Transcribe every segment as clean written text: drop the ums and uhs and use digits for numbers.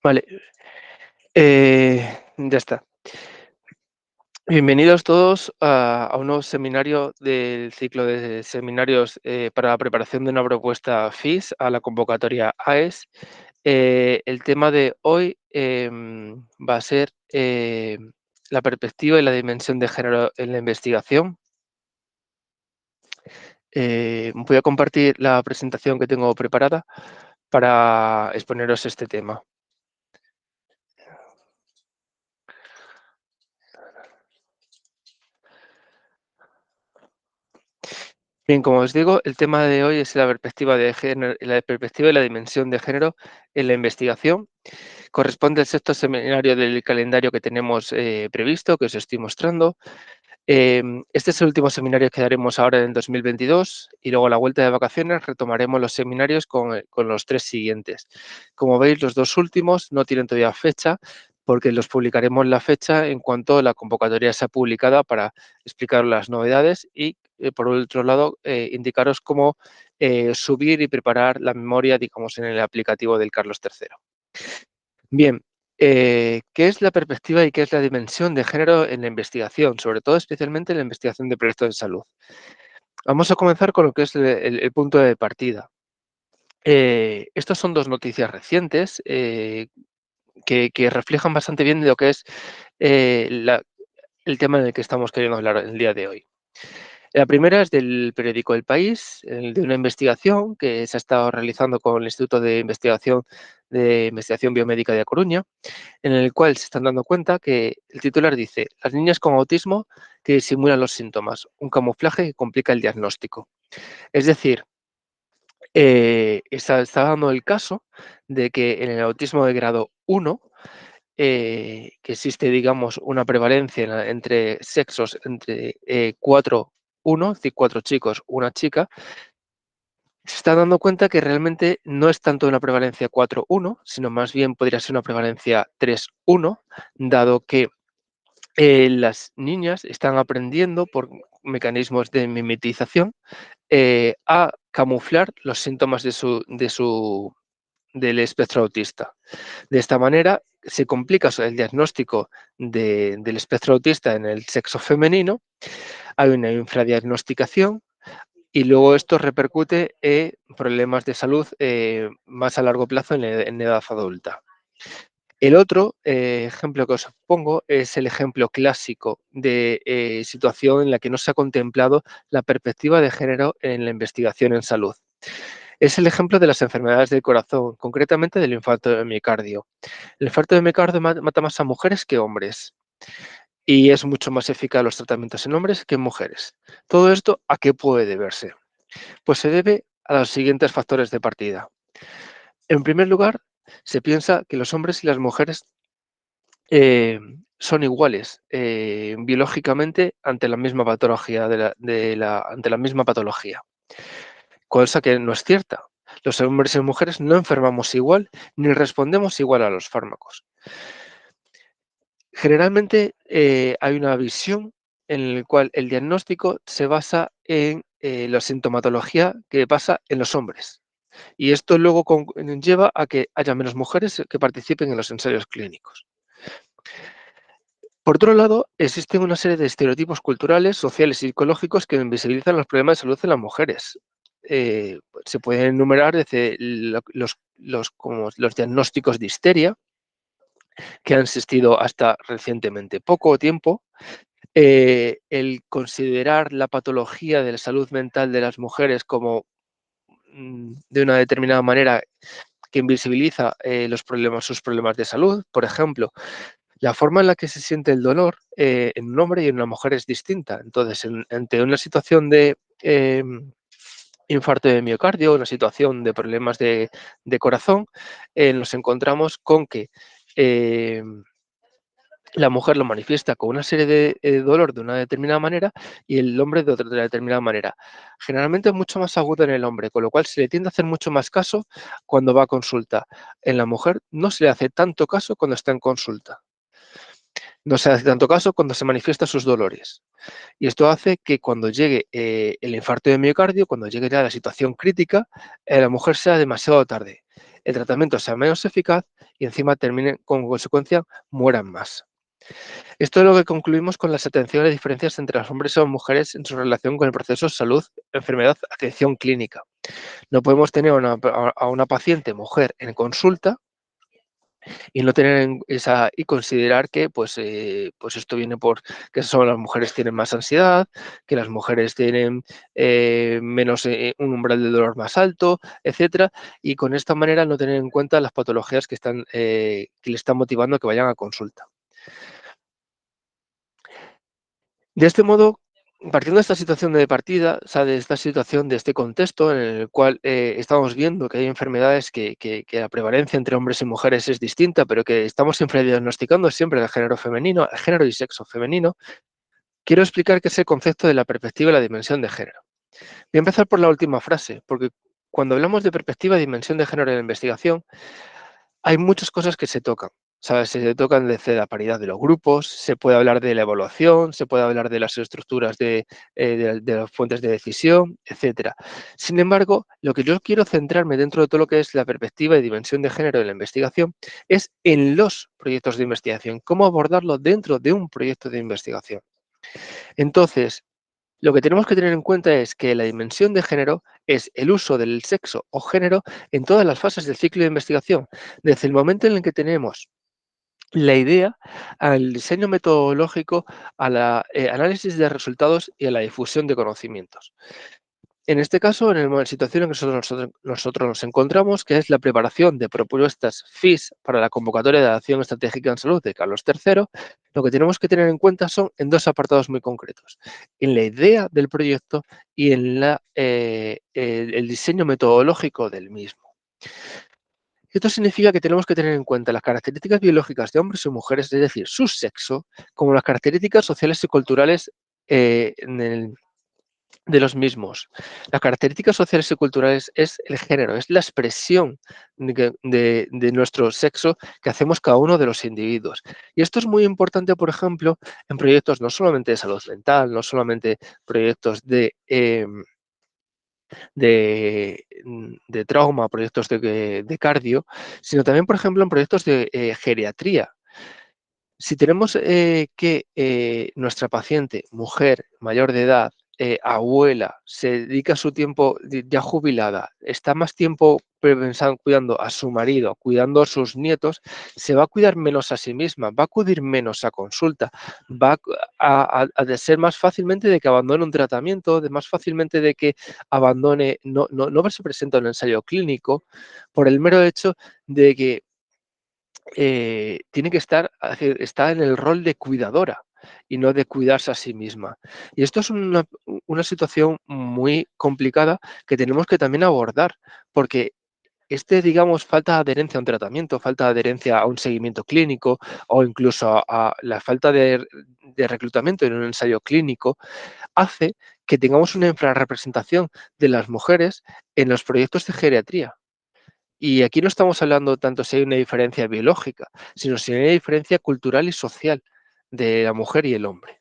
Vale, ya está. Bienvenidos todos a un nuevo seminario del ciclo de seminarios para la preparación de una propuesta FIS a la convocatoria AES. El tema de hoy va a ser la perspectiva y la dimensión de género en la investigación. Voy a compartir la presentación que tengo preparada para exponeros este tema. Bien, como os digo, el tema de hoy es la perspectiva de género, la perspectiva y la dimensión de género en la investigación. Corresponde al sexto seminario del calendario que tenemos previsto, que os estoy mostrando. Este es el último seminario que daremos ahora en 2022 y luego a la vuelta de vacaciones retomaremos los seminarios con los 3 siguientes. Como veis, los 2 últimos no tienen todavía fecha porque los publicaremos la fecha en cuanto la convocatoria sea publicada para explicar las novedades y, por otro lado, indicaros cómo subir y preparar la memoria, digamos, en el aplicativo del Carlos III. Bien, ¿qué es la perspectiva y qué es la dimensión de género en la investigación? Sobre todo, especialmente en la investigación de proyectos de salud. Vamos a comenzar con lo que es el punto de partida. Estas son 2 noticias recientes que reflejan bastante bien lo que es el tema en el que estamos queriendo hablar el día de hoy. La primera es del periódico El País, de una investigación que se ha estado realizando con el Instituto de Investigación Biomédica de A Coruña, en el cual se están dando cuenta que el titular dice: las niñas con autismo que disimulan los síntomas, un camuflaje que complica el diagnóstico. Es decir, está dando el caso de que en el autismo de grado 1, que existe, digamos, una prevalencia entre sexos entre 4-1, es decir, 4 chicos, una chica, se está dando cuenta que realmente no es tanto una prevalencia 4-1, sino más bien podría ser una prevalencia 3-1, dado que las niñas están aprendiendo por mecanismos de mimetización a camuflar los síntomas del espectro autista. De esta manera se complica el diagnóstico del espectro autista en el sexo femenino, hay una infradiagnosticación y luego esto repercute en problemas de salud más a largo plazo en edad adulta. El otro ejemplo que os pongo es el ejemplo clásico de situación en la que no se ha contemplado la perspectiva de género en la investigación en salud. Es el ejemplo de las enfermedades del corazón, concretamente del infarto de miocardio. El infarto de miocardio mata más a mujeres que hombres y es mucho más eficaz los tratamientos en hombres que en mujeres. ¿Todo esto a qué puede deberse? Pues se debe a los siguientes factores de partida. En primer lugar, se piensa que los hombres y las mujeres son iguales biológicamente ante la misma patología ante la misma patología, cosa que no es cierta. Los hombres y mujeres no enfermamos igual ni respondemos igual a los fármacos. Generalmente hay una visión en la cual el diagnóstico se basa en la sintomatología que pasa en los hombres. Y esto luego lleva a que haya menos mujeres que participen en los ensayos clínicos. Por otro lado, existen una serie de estereotipos culturales, sociales y psicológicos que invisibilizan los problemas de salud en las mujeres. Se pueden enumerar desde los diagnósticos de histeria, que han existido hasta recientemente poco tiempo, el considerar la patología de la salud mental de las mujeres como de una determinada manera que invisibiliza sus problemas de salud. Por ejemplo, la forma en la que se siente el dolor en un hombre y en una mujer es distinta. Entonces, ante una situación de infarto de miocardio, una situación de problemas de corazón, nos encontramos con que la mujer lo manifiesta con una serie de dolor de una determinada manera y el hombre de otra determinada manera. Generalmente es mucho más agudo en el hombre, con lo cual se le tiende a hacer mucho más caso cuando va a consulta. En la mujer no se le hace tanto caso cuando está en consulta. No se hace tanto caso cuando se manifiestan sus dolores. Y esto hace que cuando llegue el infarto de miocardio, cuando llegue ya la situación crítica, la mujer sea demasiado tarde. el tratamiento sea menos eficaz y encima terminen, con consecuencia, mueran más. Esto es lo que concluimos con las atenciones y diferencias entre los hombres y las mujeres en su relación con el proceso salud, enfermedad, atención clínica. No podemos tener a una paciente mujer en consulta y no tener esa y considerar que pues esto viene por que solo las mujeres tienen más ansiedad, que las mujeres tienen menos un umbral de dolor más alto, etcétera, y con esta manera no tener en cuenta las patologías que le están motivando a que vayan a consulta. De este modo, partiendo de esta situación de partida, o sea, de esta situación, de este contexto en el cual estamos viendo que hay enfermedades que la prevalencia entre hombres y mujeres es distinta, pero que estamos infradiagnosticando siempre el género femenino, el género y sexo femenino, quiero explicar qué es el concepto de la perspectiva y la dimensión de género. Voy a empezar por la última frase, porque cuando hablamos de perspectiva y dimensión de género en la investigación, hay muchas cosas que se tocan, ¿sabes? Se tocan desde la paridad de los grupos, se puede hablar de la evaluación, se puede hablar de las estructuras de las fuentes de decisión, etcétera. Sin embargo, lo que yo quiero centrarme dentro de todo lo que es la perspectiva y dimensión de género en la investigación es en los proyectos de investigación, cómo abordarlo dentro de un proyecto de investigación. Entonces, lo que tenemos que tener en cuenta es que la dimensión de género es el uso del sexo o género en todas las fases del ciclo de investigación, desde el momento en el que tenemos la idea, al diseño metodológico, al análisis de resultados y a la difusión de conocimientos. En este caso, en la situación en que nosotros nos encontramos, que es la preparación de propuestas FIS para la convocatoria de acción estratégica en salud de Carlos III, lo que tenemos que tener en cuenta son en dos apartados muy concretos, en la idea del proyecto y en el diseño metodológico del mismo. Esto significa que tenemos que tener en cuenta las características biológicas de hombres y mujeres, es decir, su sexo, como las características sociales y culturales en de los mismos. Las características sociales y culturales es el género, es la expresión de nuestro sexo que hacemos cada uno de los individuos. Y esto es muy importante, por ejemplo, en proyectos no solamente de salud mental, no solamente proyectos de trauma, proyectos de cardio, sino también, por ejemplo, en proyectos de geriatría. Si tenemos que nuestra paciente, mujer mayor de edad, abuela, se dedica su tiempo ya jubilada, está más tiempo cuidando a su marido, cuidando a sus nietos, se va a cuidar menos a sí misma, va a acudir menos a consulta, va a de ser más fácilmente de que abandone un tratamiento, de más fácilmente de que abandone, no se presenta en un ensayo clínico, por el mero hecho de que tiene que está en el rol de cuidadora y no de cuidarse a sí misma. Y esto es una situación muy complicada que tenemos que también abordar, porque digamos, falta de adherencia a un tratamiento, falta de adherencia a un seguimiento clínico o incluso a la falta de reclutamiento en un ensayo clínico, hace que tengamos una infrarrepresentación de las mujeres en los proyectos de geriatría. Y aquí no estamos hablando tanto si hay una diferencia biológica, sino si hay una diferencia cultural y social de la mujer y el hombre.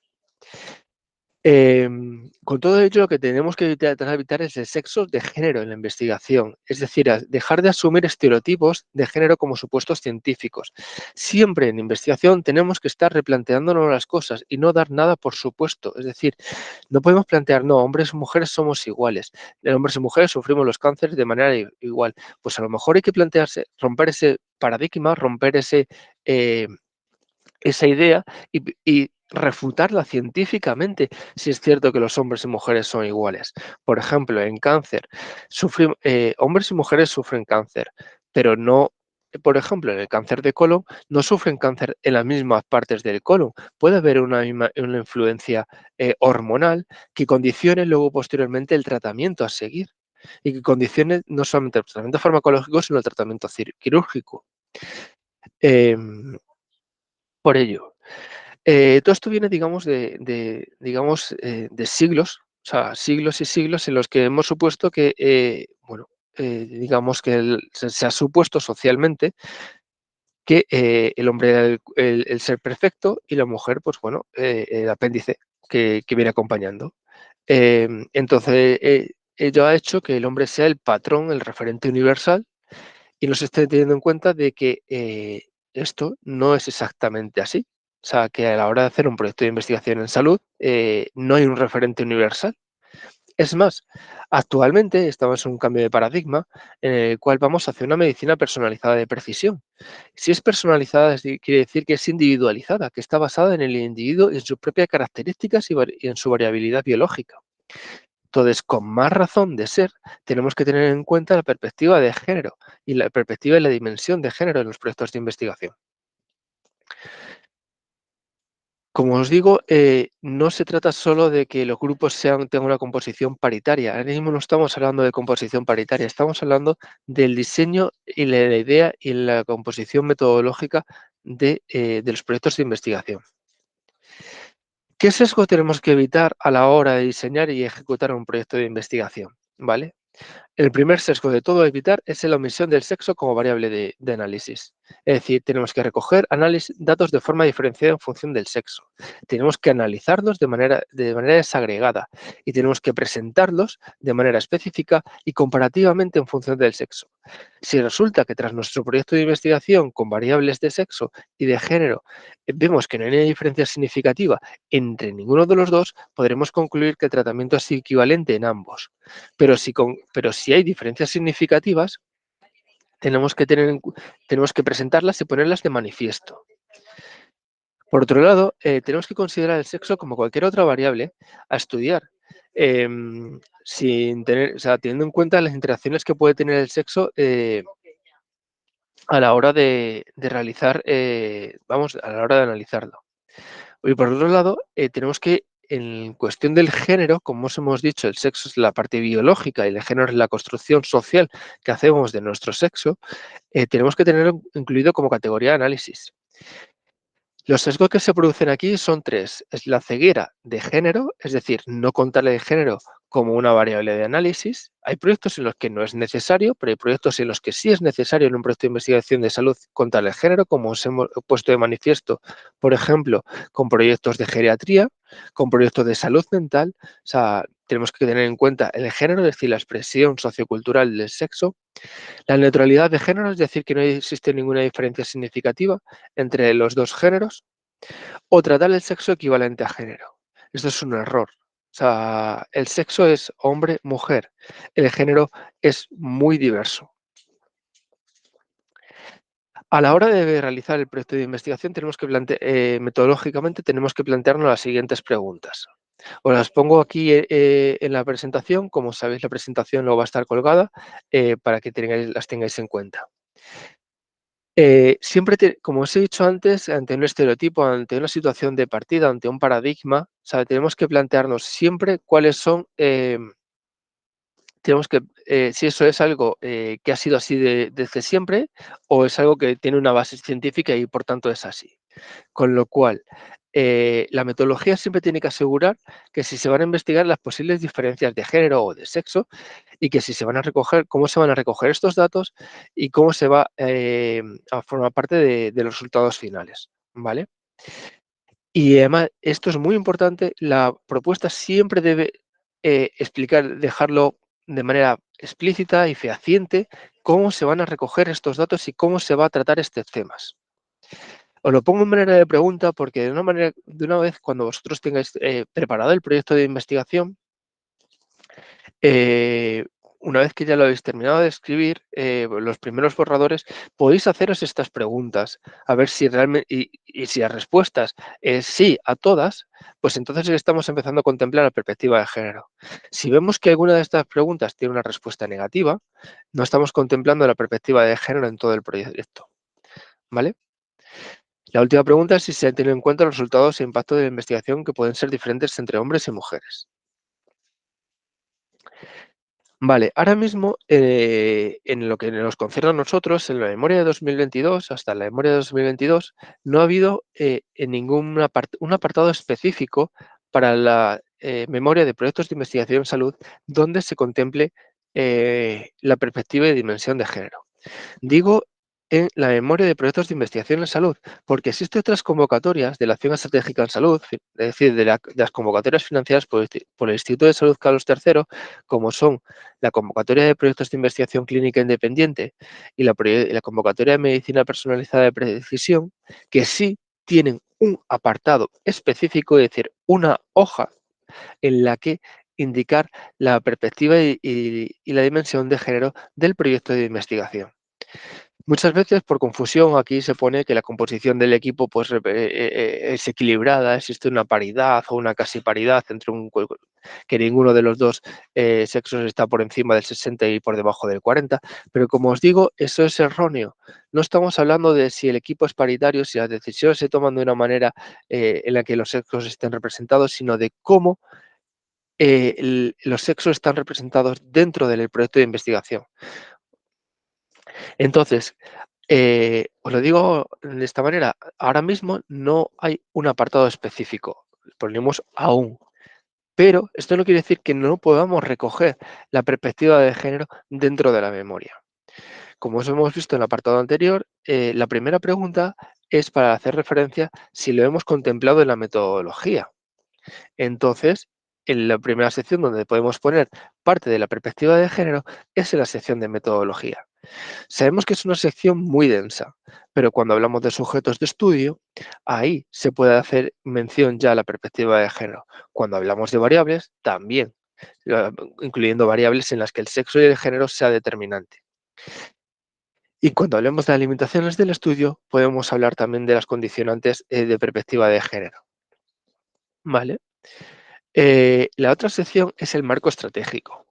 Con todo ello, lo que tenemos que tratar de evitar es el sexo de género en la investigación, es decir, dejar de asumir estereotipos de género como supuestos científicos. Siempre en investigación tenemos que estar replanteándonos las cosas y no dar nada por supuesto. Es decir, no podemos plantear, no, hombres y mujeres somos iguales, hombres y mujeres sufrimos los cánceres de manera igual. Pues a lo mejor hay que plantearse, romper ese paradigma, romper eh, esa idea y refutarla científicamente si es cierto que los hombres y mujeres son iguales. Por ejemplo, en cáncer, hombres y mujeres sufren cáncer, pero no, por ejemplo, en el cáncer de colon, no sufren cáncer en las mismas partes del colon. Puede haber una influencia hormonal que condicione luego posteriormente el tratamiento a seguir y que condicione no solamente el tratamiento farmacológico, sino el tratamiento quirúrgico. Em, por ello, todo esto viene, digamos, de siglos, o sea, siglos y siglos en los que hemos supuesto que, bueno, digamos que se ha supuesto socialmente que el hombre era el ser perfecto y la mujer, pues bueno, el apéndice que viene acompañando. Entonces, ello ha hecho que el hombre sea el patrón, el referente universal y no se esté teniendo en cuenta de que esto no es exactamente así. O sea, que a la hora de hacer un proyecto de investigación en salud no hay un referente universal. Es más, actualmente estamos en un cambio de paradigma en el cual vamos hacia una medicina personalizada de precisión. Si es personalizada, quiere decir que es individualizada, que está basada en el individuo y en sus propias características y en su variabilidad biológica. Entonces, con más razón de ser, tenemos que tener en cuenta la perspectiva de género y la perspectiva y la dimensión de género en los proyectos de investigación. Como os digo, no se trata solo de que los grupos tengan una composición paritaria. Ahora mismo no estamos hablando de composición paritaria, estamos hablando del diseño y la idea y la composición metodológica de los proyectos de investigación. ¿Qué sesgo tenemos que evitar a la hora de diseñar y ejecutar un proyecto de investigación? ¿Vale? El primer sesgo de todo a evitar es la omisión del sexo como variable de análisis. Es decir, tenemos que recoger datos de forma diferenciada en función del sexo. Tenemos que analizarlos de manera desagregada y tenemos que presentarlos de manera específica y comparativamente en función del sexo. Si resulta que tras nuestro proyecto de investigación con variables de sexo y de género vemos que no hay una diferencia significativa entre ninguno de los dos, podremos concluir que el tratamiento es equivalente en ambos. Pero si hay diferencias significativas, tenemos que presentarlas y ponerlas de manifiesto. Por otro lado, tenemos que considerar el sexo como cualquier otra variable a estudiar, teniendo en cuenta las interacciones que puede tener el sexo a la hora de realizar, a la hora de analizarlo. Y por otro lado, tenemos que, en cuestión del género, como os hemos dicho, el sexo es la parte biológica y el género es la construcción social que hacemos de nuestro sexo, tenemos que tenerlo incluido como categoría de análisis. Los sesgos que se producen aquí son tres. Es la ceguera de género, es decir, no contarle el género como una variable de análisis. Hay proyectos en los que no es necesario, pero hay proyectos en los que sí es necesario en un proyecto de investigación de salud contarle el género, como os hemos puesto de manifiesto, por ejemplo, con proyectos de geriatría, con proyectos de salud mental. O sea, tenemos que tener en cuenta el género, es decir, la expresión sociocultural del sexo. La neutralidad de género, es decir, que no existe ninguna diferencia significativa entre los dos géneros, o tratar el sexo equivalente a género. Esto es un error. O sea, el sexo es hombre, mujer. El género es muy diverso. A la hora de realizar el proyecto de investigación, metodológicamente tenemos que plantearnos las siguientes preguntas. Os las pongo aquí en la presentación. Como sabéis, la presentación no va a estar colgada para que las tengáis en cuenta. Como os he dicho antes, ante un estereotipo, ante una situación de partida, ante un paradigma, o sea, tenemos que plantearnos siempre cuáles son, si eso es algo que ha sido así desde siempre o es algo que tiene una base científica y por tanto es así. Con lo cual, la metodología siempre tiene que asegurar que si se van a investigar las posibles diferencias de género o de sexo y que si se van a recoger, cómo se van a recoger estos datos y cómo se va a formar parte de los resultados finales, ¿vale? Y además, esto es muy importante, la propuesta siempre debe dejarlo de manera explícita y fehaciente cómo se van a recoger estos datos y cómo se va a tratar estos temas. Os lo pongo en manera de pregunta porque de una vez cuando vosotros tengáis preparado el proyecto de investigación, eh, una vez que ya lo habéis terminado de escribir, los primeros borradores, podéis haceros estas preguntas, a ver si realmente, y si las respuestas es sí a todas, pues entonces estamos empezando a contemplar la perspectiva de género. Si vemos que alguna de estas preguntas tiene una respuesta negativa, no estamos contemplando la perspectiva de género en todo el proyecto, ¿vale? La última pregunta es si se han tenido en cuenta los resultados e impacto de la investigación que pueden ser diferentes entre hombres y mujeres. Vale, ahora mismo, en lo que nos concierne a nosotros, en la memoria de 2022, hasta la memoria de 2022, no ha habido en un apartado específico para la memoria de proyectos de investigación en salud donde se contemple la perspectiva y dimensión de género. Digo en la memoria de proyectos de investigación en salud, porque existen otras convocatorias de la Acción Estratégica en Salud, es decir, de las convocatorias financiadas por el Instituto de Salud Carlos III, como son la convocatoria de proyectos de investigación clínica independiente y la convocatoria de medicina personalizada de precisión, que sí tienen un apartado específico, es decir, una hoja en la que indicar la perspectiva y la dimensión de género del proyecto de investigación. Muchas veces, por confusión, aquí se pone que la composición del equipo pues, es equilibrada, existe una paridad o una casi paridad entre que ninguno de los dos sexos está por encima del 60 y por debajo del 40, pero como os digo, eso es erróneo. No estamos hablando de si el equipo es paritario, si las decisiones se toman de una manera en la que los sexos estén representados, sino de cómo los sexos están representados dentro del proyecto de investigación. Entonces, os lo digo de esta manera, ahora mismo no hay un apartado específico, ponemos aún, pero esto no quiere decir que no podamos recoger la perspectiva de género dentro de la memoria. Como os hemos visto en el apartado anterior, la primera pregunta es para hacer referencia si lo hemos contemplado en la metodología. Entonces, en la primera sección donde podemos poner parte de la perspectiva de género es en la sección de metodología. Sabemos que es una sección muy densa, pero cuando hablamos de sujetos de estudio, ahí se puede hacer mención ya a la perspectiva de género. Cuando hablamos de variables, también, eh, incluyendo variables en las que el sexo y el género sea determinante. Y cuando hablemos de las limitaciones del estudio, podemos hablar también de las condicionantes de perspectiva de género. ¿Vale? La otra sección es el marco estratégico.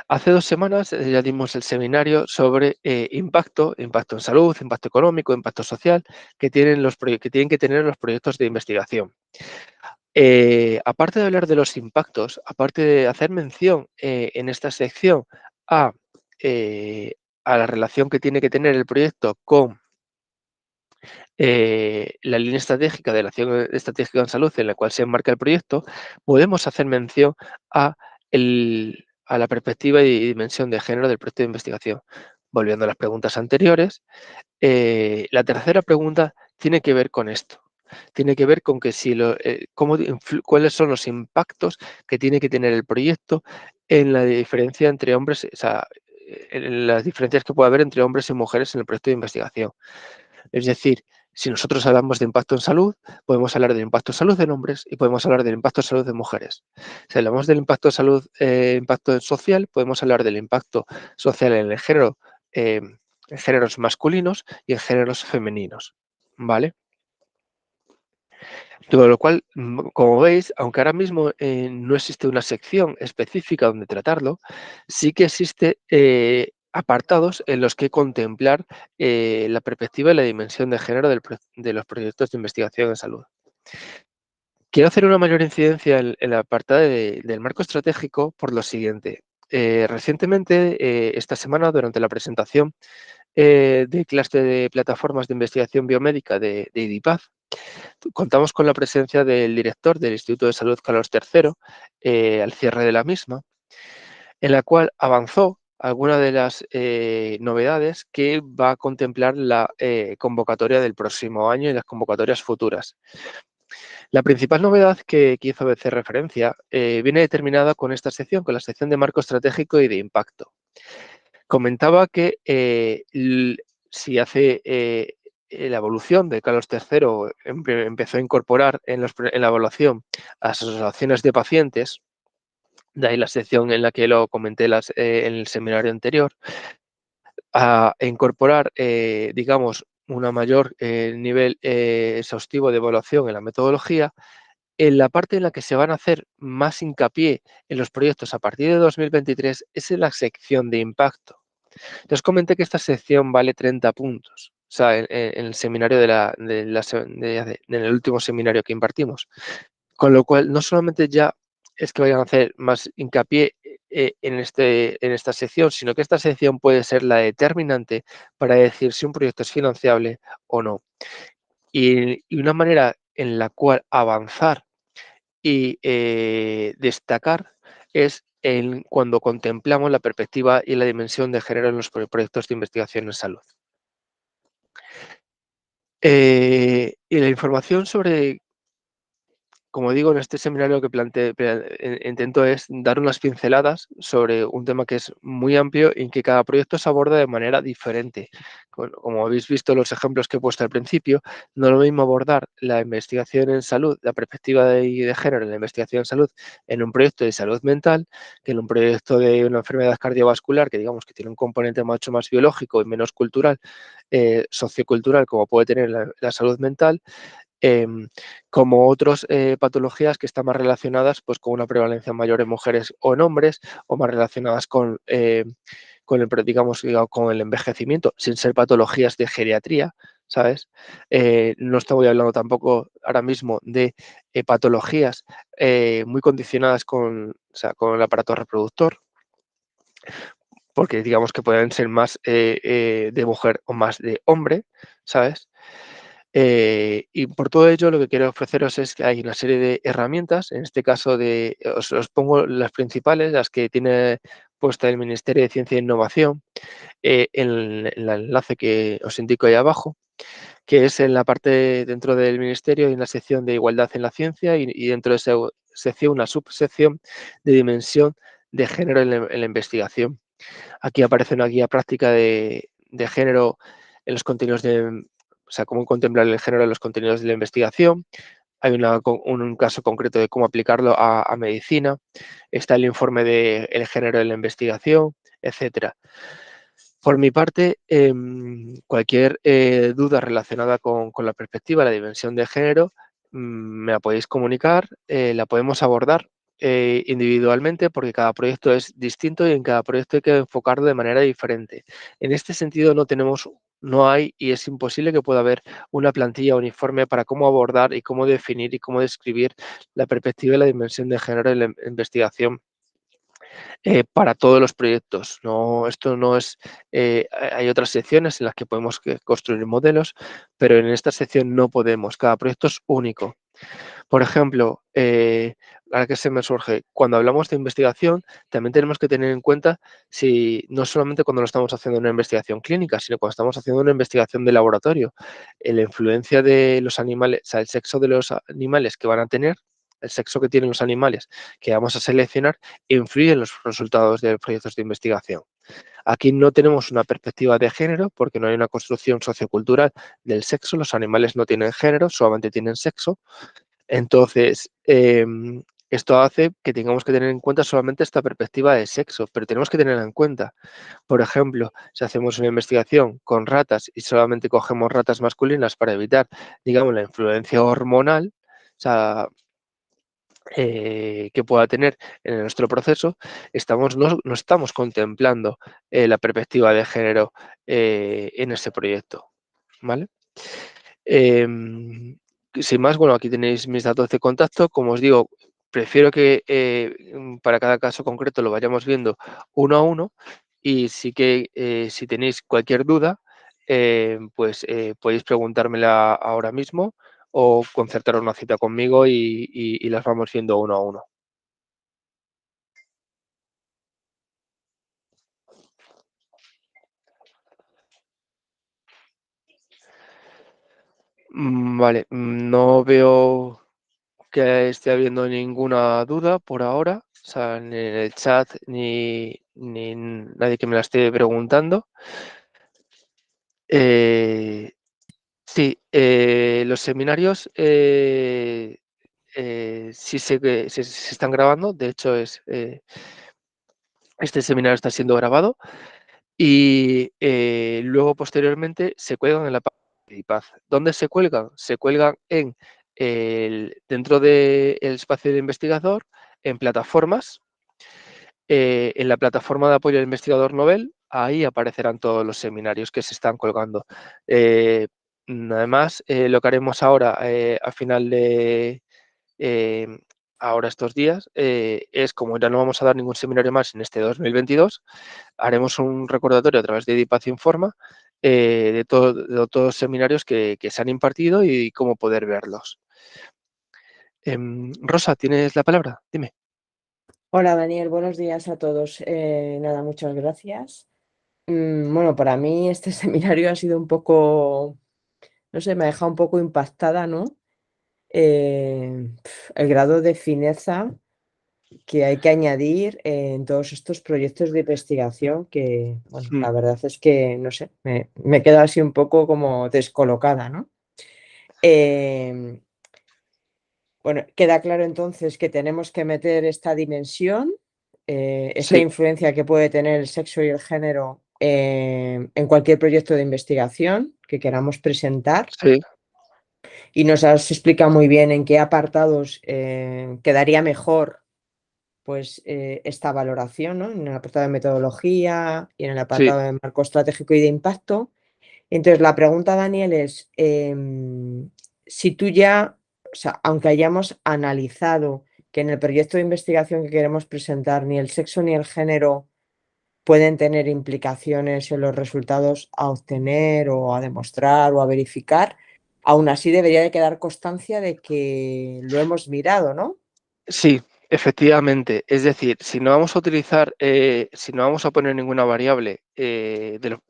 Hace 2 semanas ya dimos el seminario sobre impacto en salud, impacto económico, impacto social que tienen que tener los proyectos de investigación. Aparte de hablar de los impactos, aparte de hacer mención en esta sección a, eh, a la relación que tiene que tener el proyecto con la línea estratégica de la acción estratégica en salud en la cual se enmarca el proyecto, podemos hacer mención a, a la perspectiva y dimensión de género del proyecto de investigación. Volviendo a las preguntas anteriores, la tercera pregunta tiene que ver con esto. Tiene que ver con que si cuáles son los impactos que tiene que tener el proyecto en la diferencia entre hombres, o sea, en las diferencias que puede haber entre hombres y mujeres en el proyecto de investigación. Es decir, si nosotros hablamos de impacto en salud, podemos hablar del impacto en salud en hombres y podemos hablar del impacto en salud de mujeres. Si hablamos del impacto en salud, impacto social, podemos hablar del impacto social en el género, en géneros masculinos y en géneros femeninos. ¿Vale? Todo lo cual, como veis, aunque ahora mismo no existe una sección específica donde tratarlo, sí que existe apartados en los que contemplar la perspectiva y la dimensión de género de los proyectos de investigación en salud. Quiero hacer una mayor incidencia en la apartado del marco estratégico por lo siguiente. Recientemente, esta semana, durante la presentación de clase de plataformas de investigación biomédica de IDIPAZ, contamos con la presencia del director del Instituto de Salud Carlos III al cierre de la misma, en la cual avanzó alguna de las novedades que va a contemplar la convocatoria del próximo año y las convocatorias futuras. La principal novedad que hizo hacer referencia viene determinada con esta sección, con la sección de marco estratégico y de impacto. Comentaba que si hace la evolución de Carlos III empezó a incorporar en la evaluación a las asociaciones de pacientes, de ahí la sección en la que lo comenté en el seminario anterior, a incorporar, digamos, una mayor nivel exhaustivo de evaluación en la metodología, en la parte en la que se van a hacer más hincapié en los proyectos a partir de 2023 es en la sección de impacto. Ya os comenté que esta sección vale 30 puntos, o sea, en el seminario en el último seminario que impartimos. Con lo cual, no solamente ya es que vayan a hacer más hincapié en esta sección, sino que esta sección puede ser la determinante para decir si un proyecto es financiable o no. Y una manera en la cual avanzar y destacar es cuando contemplamos la perspectiva y la dimensión de género en los proyectos de investigación en salud. Y la información sobre, como digo, en este seminario lo que intento es dar unas pinceladas sobre un tema que es muy amplio y en que cada proyecto se aborda de manera diferente. Como habéis visto los ejemplos que he puesto al principio, no es lo mismo abordar la investigación en salud, la perspectiva de género en la investigación en salud en un proyecto de salud mental que en un proyecto de una enfermedad cardiovascular que digamos que tiene un componente mucho más biológico y menos cultural, sociocultural, como puede tener la salud mental, em, como otras patologías que están más relacionadas pues, con una prevalencia mayor en mujeres o en hombres, o más relacionadas digamos, con el envejecimiento, sin ser patologías de geriatría, ¿sabes? No estoy hablando tampoco ahora mismo de patologías muy condicionadas o sea, con el aparato reproductor, porque digamos que pueden ser más de mujer o más de hombre, ¿sabes? Y por todo ello lo que quiero ofreceros es que hay una serie de herramientas, en este caso os pongo las principales, las que tiene puesta el Ministerio de Ciencia e Innovación, en el enlace que os indico ahí abajo, que es en la parte dentro del Ministerio, hay una sección de igualdad en la ciencia y dentro de esa sección una subsección de dimensión de género en la investigación. Aquí aparece una guía práctica de género en los contenidos o sea, cómo contemplar el género en los contenidos de la investigación. Hay un caso concreto de cómo aplicarlo a medicina. Está el informe de el género en la investigación, etcétera. Por mi parte, cualquier duda relacionada con la perspectiva, la dimensión de género, me la podéis comunicar, la podemos abordar individualmente porque cada proyecto es distinto y en cada proyecto hay que enfocarlo de manera diferente. En este sentido no hay y es imposible que pueda haber una plantilla uniforme para cómo abordar y cómo definir y cómo describir la perspectiva y la dimensión de género en la investigación para todos los proyectos. No, esto no es, hay otras secciones en las que podemos construir modelos, pero en esta sección no podemos. Cada proyecto es único. Por ejemplo, ahora que se me surge, cuando hablamos de investigación, también tenemos que tener en cuenta si no solamente cuando lo estamos haciendo una investigación clínica, sino cuando estamos haciendo una investigación de laboratorio, la influencia de los animales, o sea, el sexo de los animales que van a tener, el sexo que tienen los animales que vamos a seleccionar, influye en los resultados de proyectos de investigación. Aquí no tenemos una perspectiva de género porque no hay una construcción sociocultural del sexo, los animales no tienen género, solamente tienen sexo. Entonces, esto hace que tengamos que tener en cuenta solamente esta perspectiva de sexo, pero tenemos que tener en cuenta, por ejemplo, si hacemos una investigación con ratas y solamente cogemos ratas masculinas para evitar, digamos, la influencia hormonal, o sea, que pueda tener en nuestro proceso, no estamos contemplando la perspectiva de género en ese proyecto, ¿vale? Em, Sin más, bueno, aquí tenéis mis datos de contacto. Como os digo, prefiero que para cada caso concreto lo vayamos viendo uno a uno y sí que si tenéis cualquier duda, pues podéis preguntármela ahora mismo o concertar una cita conmigo y las vamos viendo uno a uno. Vale, no veo que esté habiendo ninguna duda por ahora, o sea, ni en el chat ni nadie que me la esté preguntando. Eh, sí, los seminarios sí sé que se están grabando, de hecho este seminario está siendo grabado y luego posteriormente se cuelgan en la página de IPAZ. ¿Dónde se cuelgan? Se cuelgan dentro del espacio del investigador, en plataformas. En la plataforma de apoyo al investigador Nobel, ahí aparecerán todos los seminarios que se están colgando. Además, lo que haremos ahora, a final de eh, ahora estos días, es como ya no vamos a dar ningún seminario más en este 2022, haremos un recordatorio a través de Dipaz Informa de todos los seminarios que se han impartido y cómo poder verlos. Rosa, ¿tienes la palabra? Dime. Hola Daniel, buenos días a todos. Nada, muchas gracias. Bueno, para mí este seminario ha sido un poco no sé, me ha dejado un poco impactada, ¿no? El grado de fineza que hay que añadir en todos estos proyectos de investigación que, bueno, Mm, la verdad es que, no sé, me quedo así un poco como descolocada, ¿no? Em, bueno, queda claro entonces que tenemos que meter esta dimensión, esta sí, influencia que puede tener el sexo y el género en cualquier proyecto de investigación que queramos presentar. sí, Y nos has explicado muy bien en qué apartados quedaría mejor pues esta valoración, ¿no? En el apartado de metodología y en el sí. apartado de marco estratégico y de impacto. Entonces, la pregunta, Daniel, es si tú ya, o sea, aunque hayamos analizado que en el proyecto de investigación que queremos presentar ni el sexo ni el género pueden tener implicaciones en los resultados a obtener o a demostrar o a verificar, aún así debería de quedar constancia de que lo hemos mirado, ¿no? Sí, efectivamente. Es decir, si no vamos a utilizar, si no vamos a poner ninguna variable,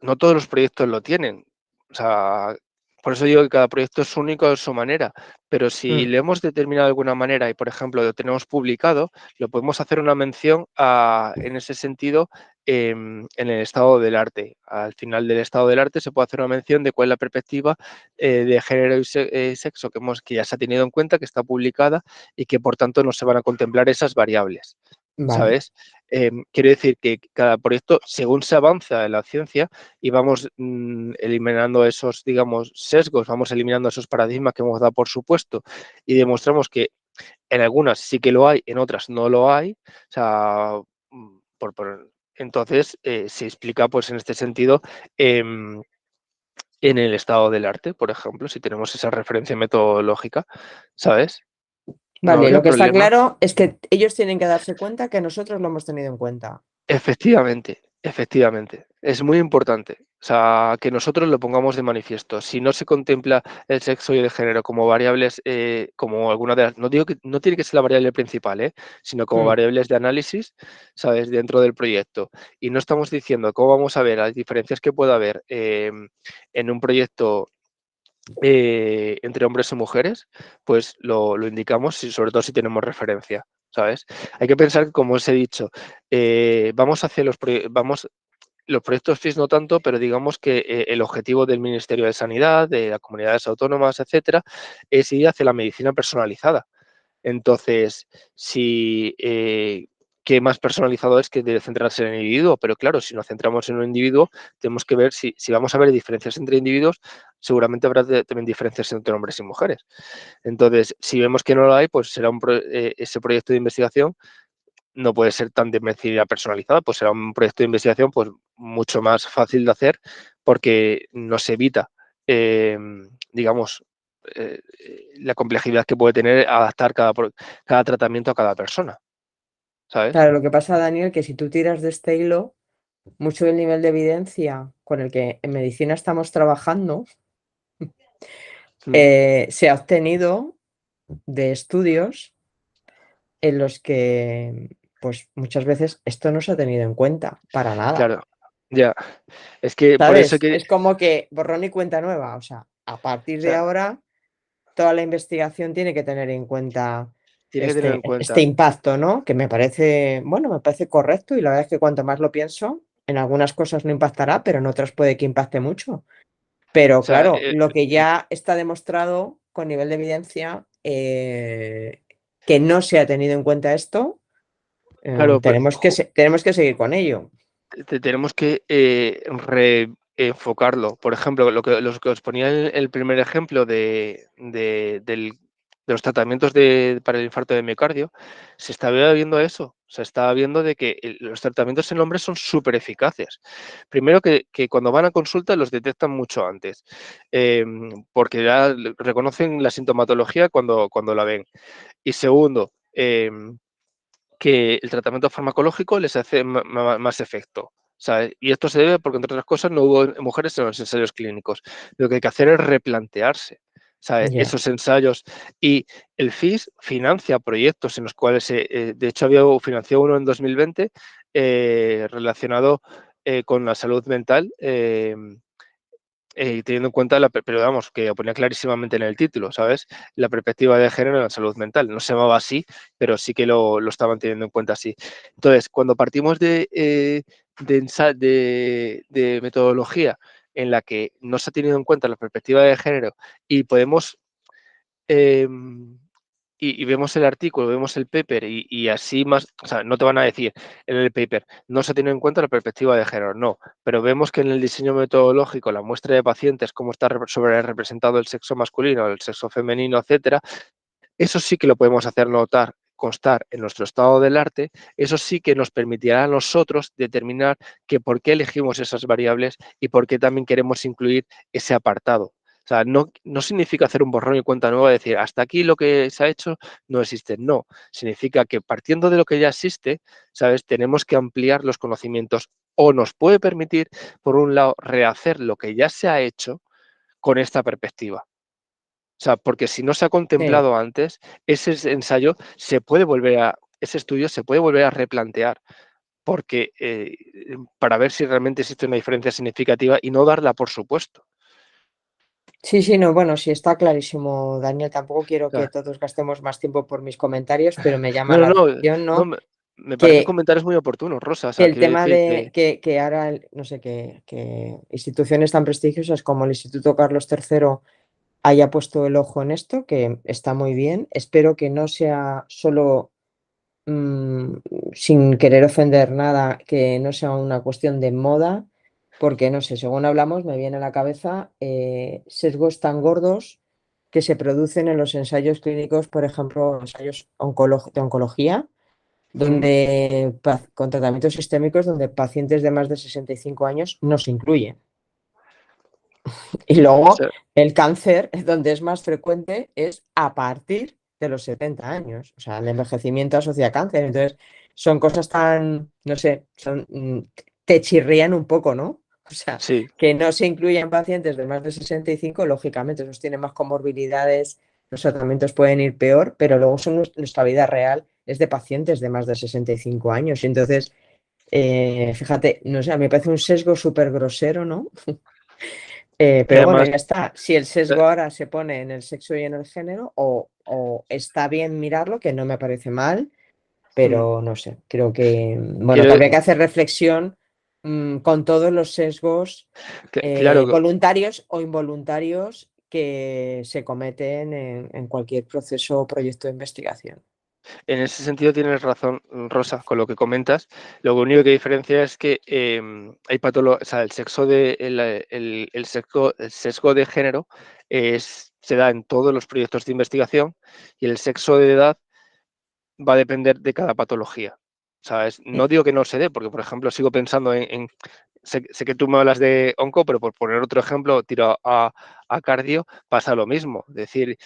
no todos los proyectos lo tienen. O sea, por eso digo que cada proyecto es único a su manera. Pero si Mm, le hemos determinado de alguna manera y, por ejemplo, lo tenemos publicado, lo podemos hacer una mención en ese sentido en el estado del arte. Al final del estado del arte se puede hacer una mención de cuál es la perspectiva de género y sexo que ya se ha tenido en cuenta, que está publicada y que por tanto no se van a contemplar esas variables, vale, ¿sabes? Quiere decir que cada proyecto, según se avanza en la ciencia y vamos eliminando esos, digamos, sesgos, vamos eliminando esos paradigmas que hemos dado por supuesto y demostramos que en algunas sí que lo hay, en otras no lo hay, o sea, entonces se explica pues en este sentido en el estado del arte, por ejemplo, si tenemos esa referencia metodológica, ¿sabes? No vale. habría Lo que está problema. claro es que ellos tienen que darse cuenta que nosotros lo hemos tenido en cuenta. Efectivamente, efectivamente. Es muy importante. O sea, que nosotros lo pongamos de manifiesto. Si no se contempla el sexo y el género como variables, como alguna de las, no digo que no tiene que ser la variable principal, sino como Mm, variables de análisis, ¿sabes? Dentro del proyecto. Y no estamos diciendo cómo vamos a ver las diferencias que pueda haber en un proyecto entre hombres y mujeres, pues lo indicamos y sobre todo si tenemos referencia, ¿sabes? Hay que pensar que, como os he dicho, vamos hacia los proyectos FIS no tanto, pero digamos que el objetivo del Ministerio de Sanidad, de las comunidades autónomas, etcétera, es ir hacia la medicina personalizada. Entonces, si qué más personalizado es que de centrarse en el individuo, pero claro, si nos centramos en un individuo, tenemos que ver si vamos a ver diferencias entre individuos, seguramente habrá también diferencias entre hombres y mujeres. Entonces, si vemos que no lo hay, pues será ese proyecto de investigación no puede ser tan de medicina personalizada, pues será un proyecto de investigación pues mucho más fácil de hacer porque nos evita, digamos, la complejidad que puede tener adaptar cada tratamiento a cada persona, ¿sabes? claro, lo que pasa, Daniel, que si tú tiras de este hilo, mucho del nivel de evidencia con el que en medicina estamos trabajando Mm, se ha obtenido de estudios en los que, pues muchas veces esto no se ha tenido en cuenta para nada. claro, ya. Es que por eso ¿Sabes? que Es como que borrón y cuenta nueva. O sea, a o partir de sea, ahora, toda la investigación tiene que tener en cuenta tiene que tener en este cuenta, impacto, ¿no? Que me parece, bueno, me parece correcto y la verdad es que cuanto más lo pienso, en algunas cosas no impactará, pero en otras puede que impacte mucho. o Pero sea, claro, lo que ya está demostrado con nivel de evidencia que no se ha tenido en cuenta esto, claro, pero tenemos que seguir con ello. tenemos que reenfocarlo. Por ejemplo, los que os ponía el primer ejemplo de los tratamientos para el infarto de miocardio, se estaba viendo eso. Se estaba viendo de que los tratamientos en hombres son súper eficaces. Primero que cuando van a consulta los detectan mucho antes, porque ya reconocen la sintomatología cuando la ven. Y segundo, que el tratamiento farmacológico les hace más efecto. ¿Sabes? Y esto se debe porque, entre otras cosas, no hubo mujeres en los ensayos clínicos. Lo que hay que hacer es replantearse, ¿sabes? Ya. Esos ensayos. Y el FIS financia proyectos en los cuales, de hecho, había financiado uno en 2020 relacionado con la salud mental teniendo en cuenta, pero vamos, que ponía clarísimamente en el título, ¿sabes? La perspectiva de género en la salud mental. No se llamaba así, pero sí que lo estaban teniendo en cuenta así. Entonces, cuando partimos de metodología en la que no se ha tenido en cuenta la perspectiva de género y podemos eh, y vemos el artículo, vemos el paper y así más, o sea, no te van a decir en el paper, no se tiene en cuenta la perspectiva de género, no, pero vemos que en el diseño metodológico, la muestra de pacientes, cómo está sobre representado el sexo masculino, el sexo femenino, etcétera, eso sí que lo podemos hacer notar, constar en nuestro estado del arte, eso sí que nos permitirá a nosotros determinar que por qué elegimos esas variables y por qué también queremos incluir ese apartado. O sea, no significa hacer un borrón y cuenta nueva, decir, hasta aquí lo que se ha hecho no existe. No, significa que partiendo de lo que ya existe, ¿sabes? Tenemos que ampliar los conocimientos o nos puede permitir, por un lado, rehacer lo que ya se ha hecho con esta perspectiva. O sea, porque si no se ha Sí. contemplado antes, ese ensayo ese estudio se puede volver a replantear, porque para ver si realmente existe una diferencia significativa y no darla por supuesto. Sí, sí, no, bueno, sí está clarísimo, Daniel. Tampoco quiero O que sea, todos gastemos más tiempo por mis comentarios, pero me llama no, la no, no, atención, no, ¿no? me parecen Que, comentarios muy oportunos, Rosa. O que sea, el quiero tema decir de que ahora, no sé, que instituciones tan prestigiosas como el Instituto Carlos III haya puesto el ojo en esto, que está muy bien. Espero que no sea solo, mm, sin querer ofender nada, que no sea una cuestión de moda, porque no sé, según hablamos, me viene a la cabeza sesgos tan gordos que se producen en los ensayos clínicos, por ejemplo, ensayos de oncología, ujú, donde con tratamientos sistémicos, donde pacientes de más de 65 años no se incluyen. Y o luego sea, el cáncer, donde es más frecuente, es a partir de los 70 años. O sea, el envejecimiento asocia cáncer. Entonces, son cosas tan, no sé, te chirrían un poco, ¿no? O sea, sí, que no se incluyan pacientes de más de 65, lógicamente, esos tienen más comorbilidades, los tratamientos pueden ir peor, pero luego nuestra vida real es de pacientes de más de 65 años. Y entonces, fíjate, no sé, a mí me parece un sesgo súper grosero, ¿no? y Pero bueno, además, ya está. Si el eh, sesgo ahora se pone en el sexo y en el género, o está bien mirarlo, que no me parece mal, mm, pero no sé, creo que, bueno, que quiero, habría que hacer reflexión con todos los sesgos claro. voluntarios o involuntarios que se cometen en cualquier proceso o proyecto de investigación. En ese sentido tienes razón, Rosa, con lo que comentas. Lo único que diferencia es que hay o sea, el sexo el sesgo de género se da en todos los proyectos de investigación y el sexo de edad va a depender de cada patología. ¿Sabes? No digo que no se dé, porque por ejemplo sigo pensando sé que tú me hablas de onco, pero por poner otro ejemplo, tiro a cardio, pasa lo mismo. Es decir,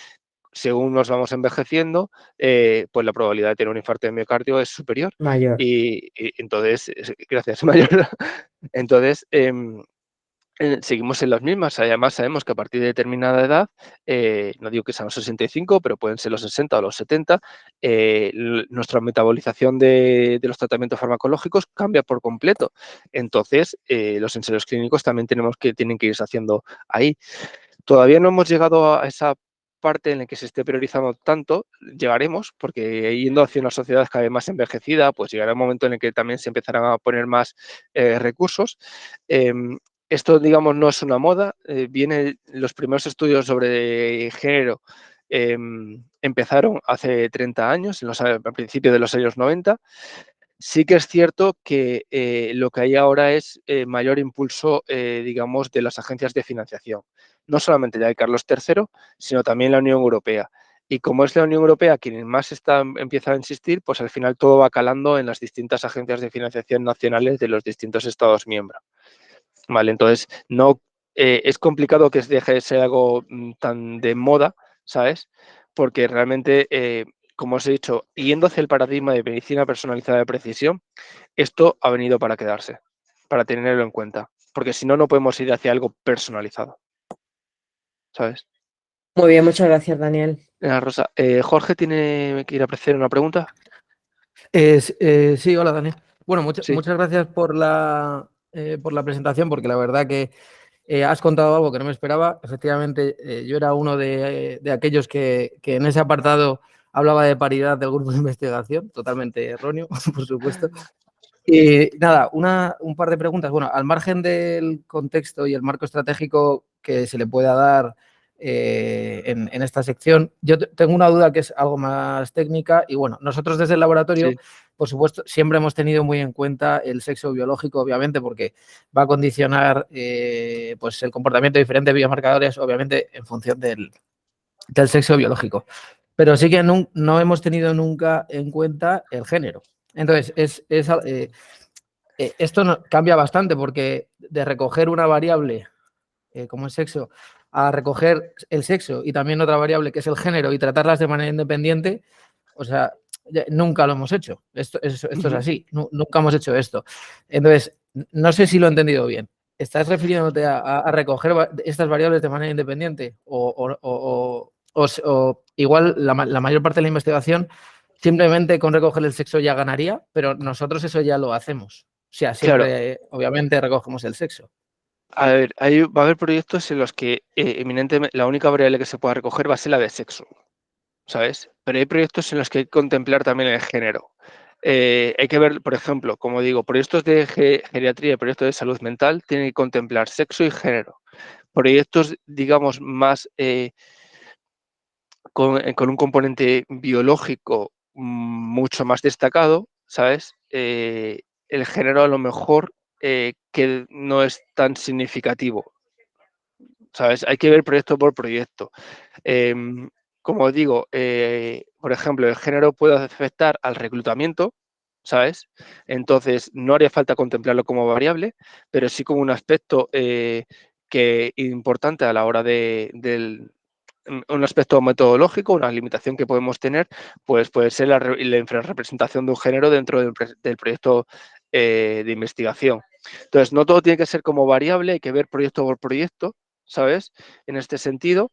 según nos vamos envejeciendo, pues la probabilidad de tener un infarto de miocardio es superior. Mayor, Y entonces, gracias, mayor. Entonces, seguimos en las mismas. Además, sabemos que a partir de determinada edad, no digo que sean los 65, pero pueden ser los 60 o los 70, nuestra metabolización de los tratamientos farmacológicos cambia por completo. Entonces, los ensayos clínicos también tienen que irse haciendo ahí. Todavía no hemos llegado a esa parte en la que se esté priorizando tanto, llegaremos, porque yendo hacia una sociedad cada vez más envejecida, pues llegará un momento en el que también se empezarán a poner más recursos. Esto, digamos, no es una moda, los primeros estudios sobre género empezaron hace 30 años, a principios de los años 90. Sí que es cierto que lo que hay ahora es mayor impulso, digamos, de las agencias de financiación. No solamente ya de Carlos III, sino también la Unión Europea. Y como es la Unión Europea quien más empieza a insistir, pues al final todo va calando en las distintas agencias de financiación nacionales de los distintos Estados miembros. Vale, entonces no es complicado que deje de ser algo tan de moda, ¿sabes? Porque realmente, como os he dicho, yendo hacia el paradigma de medicina personalizada de precisión, esto ha venido para quedarse, para tenerlo en cuenta, porque si no, no podemos ir hacia algo personalizado, ¿sabes? muy bien, muchas gracias, Daniel. Rosa, Jorge tiene que ir a hacer una pregunta. Sí, hola Dani. Bueno, Sí, muchas gracias por la presentación, porque la verdad que Has contado algo que no me esperaba. Efectivamente, yo era uno de aquellos que en ese apartado hablaba de paridad del grupo de investigación, totalmente erróneo, por supuesto. Y nada, un par de preguntas. Bueno, al margen del contexto y el marco estratégico que se le pueda dar en esta sección, yo tengo una duda que es algo más técnica. Y bueno, nosotros desde el laboratorio, Sí. por supuesto, siempre hemos tenido muy en cuenta el sexo biológico, obviamente, porque va a condicionar pues el comportamiento de diferentes biomarcadores, obviamente, en función del sexo biológico. Pero sí que no hemos tenido nunca en cuenta el género. Entonces, esto cambia bastante porque de recoger una variable como el sexo a recoger el sexo y también otra variable que es el género y tratarlas de manera independiente, o sea, nunca lo hemos hecho. Esto es así, nunca hemos hecho esto. Entonces, no sé si lo he entendido bien. ¿Estás refiriéndote a recoger estas variables de manera independiente o igual la mayor parte de la investigación simplemente con recoger el sexo ya ganaría, pero nosotros eso ya lo hacemos? O sea, Claro. siempre, obviamente, recogemos el sexo. A ver, va a haber proyectos en los que eminentemente la única variable que se pueda recoger va a ser la de sexo, ¿sabes? Pero hay proyectos en los que hay que contemplar también el género. Hay que ver, por ejemplo, como digo, proyectos de geriatría y proyectos de salud mental tienen que contemplar sexo y género. Proyectos, digamos, más con un componente biológico mucho más destacado, ¿sabes? El género a lo mejor que no es tan significativo, ¿sabes? Hay que ver proyecto por proyecto. Como digo, por ejemplo, el género puede afectar al reclutamiento, ¿sabes? Entonces, no haría falta contemplarlo como variable, pero sí como un aspecto que importante a la hora del un aspecto metodológico, una limitación que podemos tener, pues puede ser la infrarrepresentación de un género dentro del proyecto de investigación. Entonces, no todo tiene que ser como variable, hay que ver proyecto por proyecto, ¿sabes? En este sentido,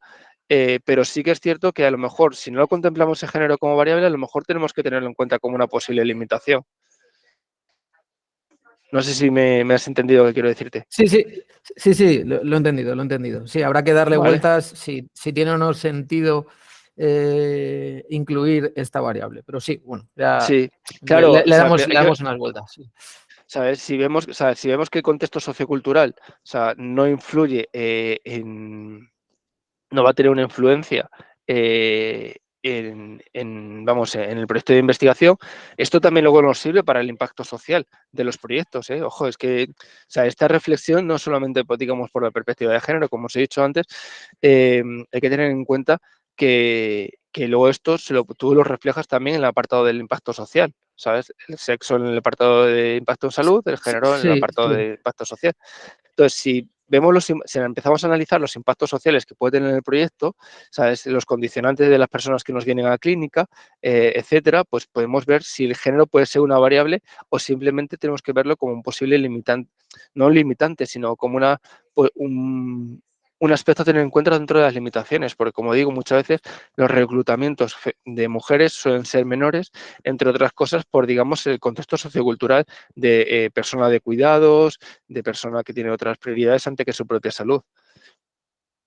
pero sí que es cierto que a lo mejor, si no lo contemplamos el género como variable, a lo mejor tenemos que tenerlo en cuenta como una posible limitación. No sé si me has entendido lo que quiero decirte. Sí, lo he entendido, lo he entendido. Sí, habrá que darle Vale. vueltas si tiene o no sentido incluir esta variable. Pero sí, bueno, ya Sí, claro, le o sea, damos unas vueltas. Sí. ¿sabes? Si vemos, o sea, si vemos que el contexto sociocultural, o sea, no influye no va a tener una influencia vamos, en el proyecto de investigación, esto también luego nos sirve para el impacto social de los proyectos, ¿eh? Ojo, es que, o sea, esta reflexión no solamente, pues, digamos, por la perspectiva de género, como os he dicho antes, hay que tener en cuenta que luego esto tú lo reflejas también en el apartado del impacto social, ¿sabes? El sexo en el apartado de impacto en salud, el género en el Sí, apartado sí. de impacto social. Entonces, si vemos si empezamos a analizar los impactos sociales que puede tener el proyecto, ¿sabes? Los condicionantes de las personas que nos vienen a la clínica, etcétera, pues podemos ver si el género puede ser una variable o simplemente tenemos que verlo como un posible limitante, no un limitante, sino como un aspecto a tener en cuenta dentro de las limitaciones, porque como digo, muchas veces los reclutamientos de mujeres suelen ser menores, entre otras cosas, por, digamos, el contexto sociocultural de persona de cuidados, de persona que tiene otras prioridades antes que su propia salud,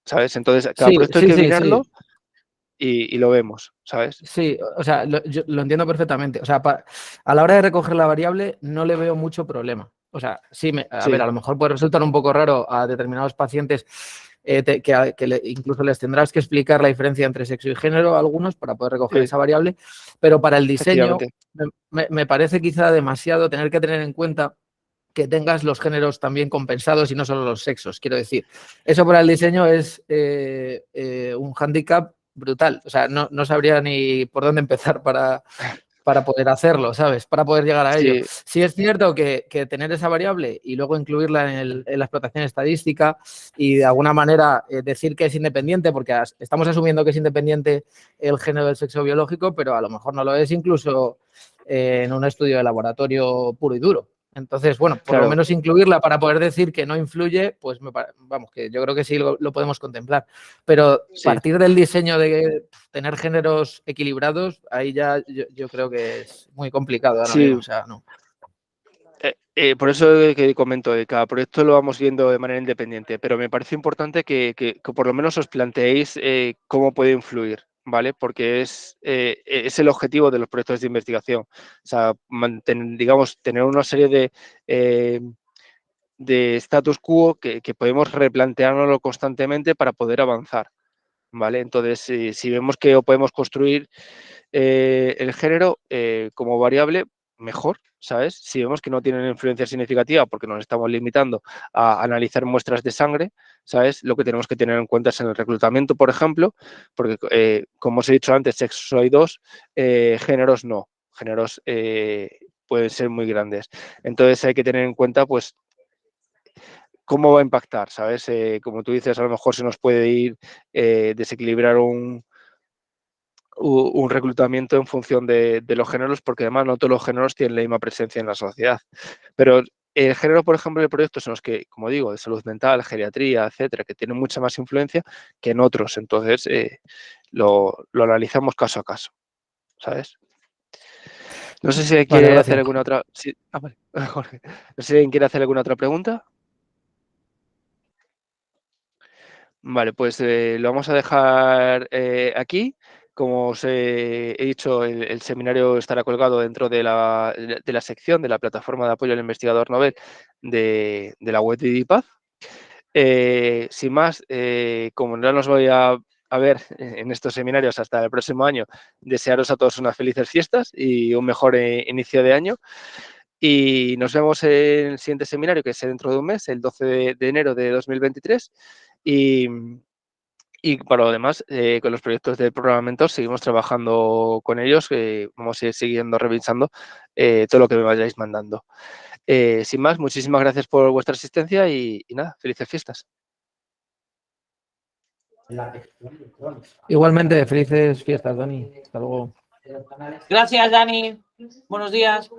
¿sabes? Entonces, cada Sí, proyecto hay sí, que sí, mirarlo sí. y lo vemos, ¿sabes? Sí, o sea, yo lo entiendo perfectamente. O sea, a la hora de recoger la variable no le veo mucho problema. O sea, sí, a ver, Sí, a lo mejor puede resultar un poco raro a determinados pacientes incluso les tendrás que explicar la diferencia entre sexo y género a algunos para poder recoger sí, esa variable, pero para el diseño efectivamente. me parece quizá demasiado tener que tener en cuenta que tengas los géneros también compensados y no solo los sexos. Quiero decir, eso para el diseño es un hándicap brutal. O sea, no sabría ni por dónde empezar para poder hacerlo, ¿sabes? Para poder llegar a ello. Sí, Sí es cierto que tener esa variable y luego incluirla en la explotación estadística y de alguna manera decir que es independiente, porque estamos asumiendo que es independiente el género del sexo biológico, pero a lo mejor no lo es incluso en un estudio de laboratorio puro y duro. Entonces, bueno, por lo claro, menos incluirla para poder decir que no influye, pues vamos, que yo creo que sí lo podemos contemplar. Pero sí. partir del diseño de tener géneros equilibrados, ahí ya yo creo que es muy complicado ahora Sí, mismo. O sea, no. Por eso que comento, cada proyecto lo vamos viendo de manera independiente, pero me parece importante que por lo menos os planteéis cómo puede influir, ¿vale? Porque es el objetivo de los proyectos de investigación. O sea, digamos, tener una serie de status quo que podemos replanteárnoslo constantemente para poder avanzar, ¿vale? Entonces, si vemos que podemos construir el género como variable, mejor, ¿sabes? Si vemos que no tiene una influencia significativa porque nos estamos limitando a analizar muestras de sangre, ¿sabes? Lo que tenemos que tener en cuenta es en el reclutamiento, por ejemplo, porque como os he dicho antes, sexos hay dos, géneros no, géneros pueden ser muy grandes. Entonces hay que tener en cuenta, pues, cómo va a impactar, ¿sabes? Como tú dices, a lo mejor se nos puede ir desequilibrar un reclutamiento en función de los géneros, porque además no todos los géneros tienen la misma presencia en la sociedad. Pero el género, por ejemplo, de proyectos en los que, como digo, de salud mental, geriatría, etcétera, que tienen mucha más influencia que en otros. Entonces, lo analizamos caso a caso, ¿sabes? No sé si quiere Vale, hacer gracias. alguna otra... Sí. Vale. Jorge. No sé si alguien quiere hacer alguna otra pregunta. Vale, pues lo vamos a dejar aquí. Como os he dicho, el seminario estará colgado dentro de la sección de la plataforma de apoyo al investigador Nobel de la web de DIPAZ. Sin más, como no nos voy a ver en estos seminarios hasta el próximo año, desearos a todos unas felices fiestas y un mejor inicio de año. Y nos vemos en el siguiente seminario, que es dentro de un mes, el 12 de enero de 2023. Y para lo demás, con los proyectos de programa Mentor seguimos trabajando con ellos, vamos a ir siguiendo revisando todo lo que me vayáis mandando. Sin más, muchísimas gracias por vuestra asistencia y nada, felices fiestas. Igualmente, felices fiestas, Dani. Hasta luego. Gracias, Dani. Buenos días.